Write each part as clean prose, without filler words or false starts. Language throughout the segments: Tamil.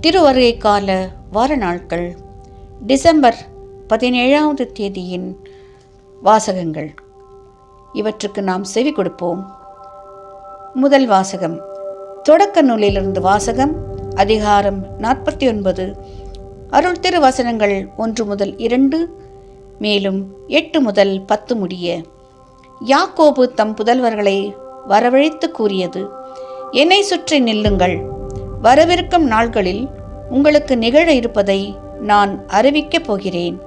திருவருகை கால வார நாட்கள் டிசம்பர் 17ஆம் தேதியின் வாசகங்கள். இவற்றுக்கு நாம் செவி கொடுப்போம். முதல் வாசகம் தொடக்க நூலிலிருந்து வாசகம். அதிகாரம் 49. அருள் திரு வசனங்கள் 1 முதல் 2, மேலும் 8 முதல் 10 முடிய. யாக்கோபு தம் புதல்வர்களை வரவழைத்து கூறியது: என்னை சுற்றி நில்லுங்கள், வரவிருக்கும் நாள்களில் உங்களுக்கு நிகழ இருப்பதை நான் அறிவிக்கப் போகிறேன்.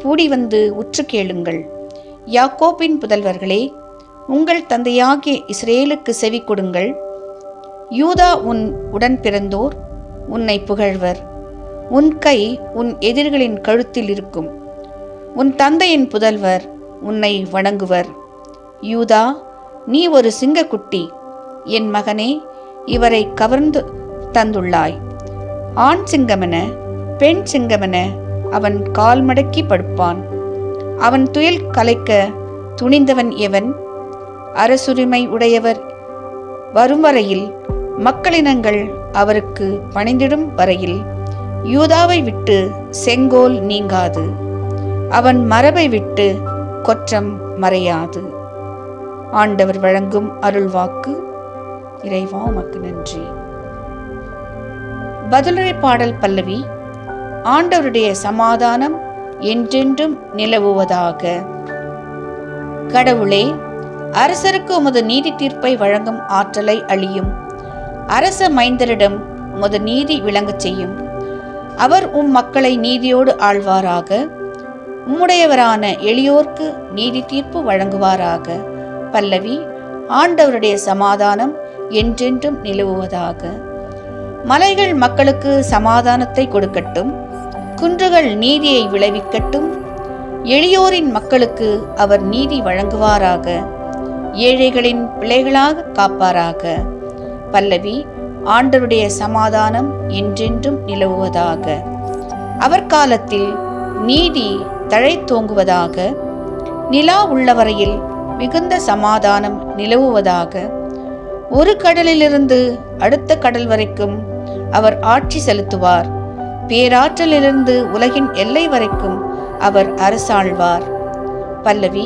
கூடி வந்து உற்று கேளுங்கள். யாக்கோபின் புதல்வர்களே, உங்கள் தந்தையாகிய இஸ்ரேலுக்கு செவி கொடுங்கள். யூதா, உன் உடன் பிறந்தோர் உன்னை புகழ்வர். உன் கை உன் எதிரிகளின் கழுத்தில் இருக்கும். உன் தந்தையின் புதல்வர் உன்னை வணங்குவர். யூதா, நீ ஒரு சிங்கக்குட்டி. என் மகனே, இவரை கவர்ந்து தந்துள்ளாய். ஆண் சிங்கமென பெண் சிங்கமென அவன் கால் மடக்கி படுப்பான். அவன் துயில் கலைக்க துணிந்தவன் எவன்? அரசுரிமை உடையவர் வரும் வரையில், மக்களினங்கள் அவருக்கு பணிந்திடும் வரையில் யூதாவை விட்டு செங்கோல் நீங்காது, அவன் மரபை விட்டு கொற்றம் மறையாது. ஆண்டவர் வழங்கும் அருள்வாக்கு. இறைவா, உமக்கு நன்றி. பதிலுரை பாடல் பல்லவி. ஆண்டவருடைய சமாதானம் என்றென்றும் நிலவுவதாக. கடவுளே, அரசருக்கு உமது நீதி தீர்ப்பை வழங்கும் ஆற்றலை அளியும். அரச மைந்தரிடம் உமது நீதி விளங்கச் செய்யும். அவர் மக்களை நீதியோடு ஆழ்வாராக. உம்முடையவரான எளியோர்க்கு நீதி தீர்ப்பு வழங்குவாராக. பல்லவி. ஆண்டவருடைய சமாதானம் என்றென்றும் நிலவுவதாக. மலைகள் மக்களுக்கு சமாதானத்தை கொடுக்கட்டும், குன்றுகள் நீதியை விளைவிக்கட்டும். எளியோரின் மக்களுக்கு அவர் நீதி வழங்குவாராக, ஏழைகளின் பிள்ளைகளாக காப்பாராக. பல்லவி. ஆண்டவருடைய சமாதானம் என்றென்றும் நிலவுவதாக. அவர் காலத்தில் நீதி தழைத்தோங்குவதாக. நிலா உள்ளவரையில் மிகுந்த சமாதானம் நிலவுவதாக. ஒரு கடலிலிருந்து அடுத்த கடல் வரைக்கும் அவர் ஆட்சி செலுத்துவார். பேராற்றலிலிருந்து உலகின் எல்லை வரைக்கும் அவர் அரசாழ்வார். பல்லவி.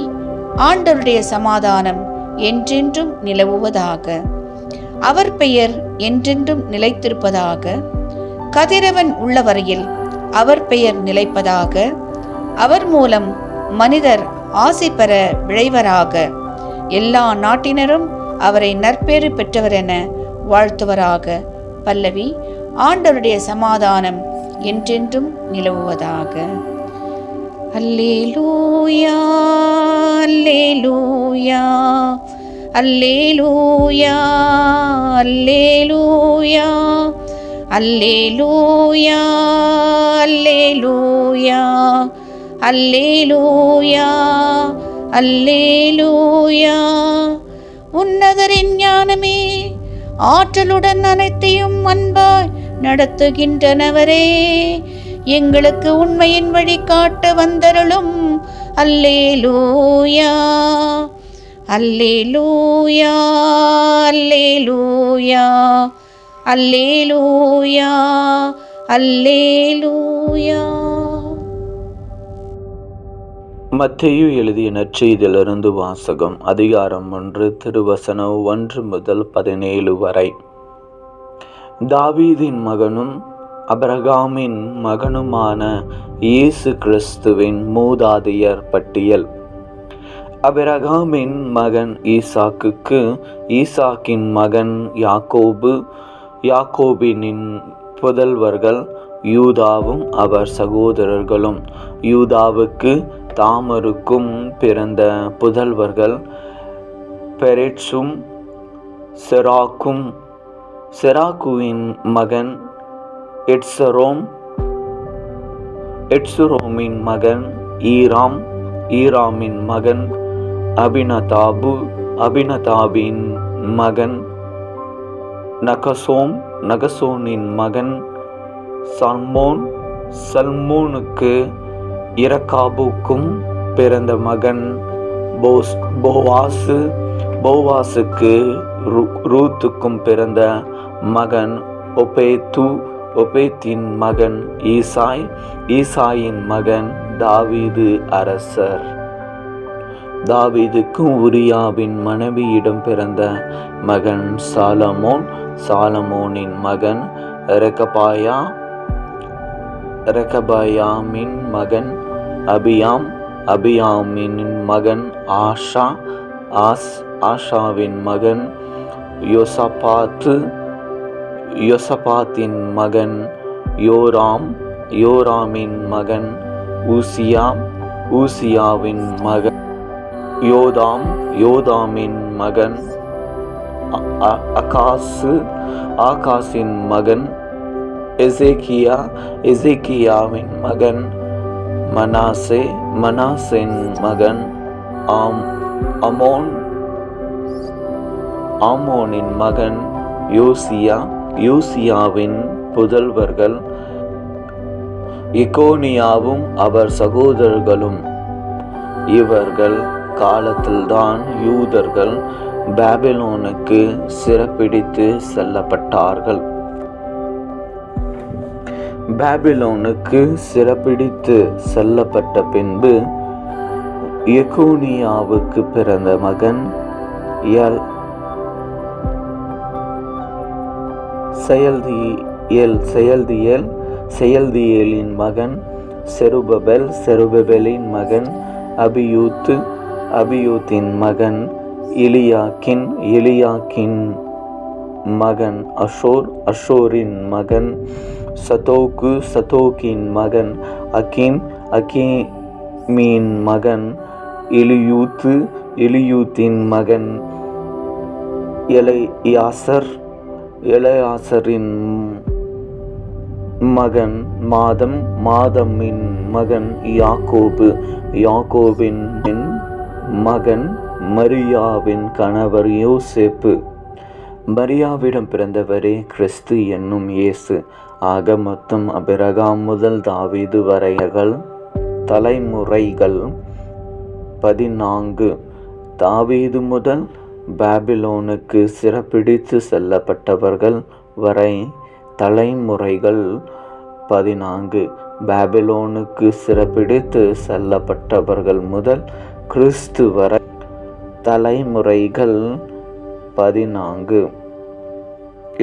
ஆண்டவருடைய சமாதானம் என்றென்றும் நிலவுவதாக. அவர் பெயர் என்றென்றும் நிலைத்திருப்பதாக. கதிரவன் உள்ளவரையில் அவர் பெயர் நிலைப்பதாக. அவர் மூலம் மனிதர் ஆசி பெற விழைவராக. எல்லா நாட்டினரும் அவரை நற்பேறு பெற்றவர் என வாழ்த்துவராக. பல்லவி. ஆண்டவருடைய சமாதானம் என்றென்றும் நிலவுவதாக. அல்லேலூயா, அல்லேலூயா, அல்லேலூயா, அல்லேலூயா, அல்லேலூயா, அல்லேலூயா, அல்லேலூயா, அல்லேலூயா. உன்னதரின் ஞானமே, ஆற்றலுடன் அனைத்தையும் அன்பாய் நடத்துகின்றனவரே, எங்களுக்கு உண்மையின் வழி காட்ட வந்தருளும். அல்லேலூயா, அல்லேலூயா, அல்லேலூயா, அல்லேலூயா, அல்லேலூயா. மத்தேயு எழுதிய நற்செய்தியிலிருந்து வாசகம். அதிகாரம் 1, திருவசனம் 1 முதல் 17 வரை. தாவீதின் மகனும் அபிரகாமின் மகனுமான இயேசு கிறிஸ்துவின் மூதாதையர் பட்டியல். அபிரகாமின் மகன் ஈசாக்குக்கு ஈசாக்கின் மகன் யாக்கோபு, யாக்கோபினின் புதல்வர்கள் யூதாவும் அவர் சகோதரர்களும். யூதாவுக்கு தாமருக்கும் பிறந்த புதல்வர்கள் பெரெட்சும் செராக்கும். செராக்குவின் மகன் எட்சரோம், எட்சுரோமின் மகன் ஈராம், ஈராமின் மகன் அபினதாபு, அபினதாபின் மகன் நகசோம், நகசோனின் மகன் சல்மோன், சல்மோனுக்கு இரக்காபுக்கும் பிறந்த மகன் போவாசு, போவாசுக்கு ரூத்துக்கும் பிறந்த மகன் ஒபேத்து, ஒபேத்தின் மகன் ஈசாய், ஈசாயின் மகன் தாவீது அரசர். தாவீதுக்கு உரியாவின் மனைவியிடம் பிறந்த மகன் சாலமோன், சாலமோனின் மகன் ரெகபாயா, ரெகபாயாமின் மகன் அபியாம், அபியாமின் மகன் ஆஷா, ஆஷாவின் மகன் யோசபாத்து, யோசபாத்தின் மகன் யோராம், யோராமின் மகன் ஊசியா, ஊசியாவின் மகன் யோதாம், யோதாமின் மகன் அகாசு, ஆகாசின் மகன் எசேக்கியா, எசேக்கியாவின் மகன் மனாசே, மனாசின் மகன் அமோன், ஆமோனின் மகன் யோசியா, யோசியாவின் புதல்வர்கள் எகோனியாவும் அவர் சகோதரர்களும். இவர்கள் காலத்தில்தான் யூதர்கள் பாபிலோனுக்கு சிறைப்பிடித்து செல்லப்பட்டார்கள். பாபிலோனுக்கு சிறைப்பிடித்து செல்லப்பட்ட பின்பு எகோனியாவுக்கு பிறந்த மகன் செயல்தியேலின் மகன் செருபபெல், செருபபெலின் மகன் அபியூத்து, அபியூத்தின் மகன் எலியாக்கின், எலியாக்கின் மகன் அஷோர், அஷோரின் மகன் சதோக்கு, சதோக்கின் மகன் அகீம், அகீமின் மகன் எலியூத்து, எலியூத்தின் மகன் எலெயாசர், எலெயாசரின் மகன் மாதம், மாதமின் மகன் யாக்கோபு, யாக்கோபின் மகன் மரியாவின் கணவர் யோசேப்பு. மரியாவிடம் பிறந்தவரே கிறிஸ்து என்னும் இயேசு. ஆக மொத்தம் அபிரகாம் முதல் தாவீது வரைகள் தலைமுறைகள் 14. தாவீது முதல் பாபிலோனுக்கு சிறைப்பிடித்து செல்லப்பட்டவர்கள் வரை தலைமுறைகள் 14. பாபிலோனுக்கு சிறைப்பிடித்து செல்லப்பட்டவர்கள் முதல் கிறிஸ்து வரை தலைமுறைகள் 14.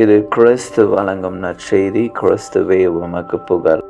இது கிறிஸ்து வழங்கும் நற்செய்தி. கிறிஸ்துவே உமக்கு புகழ்.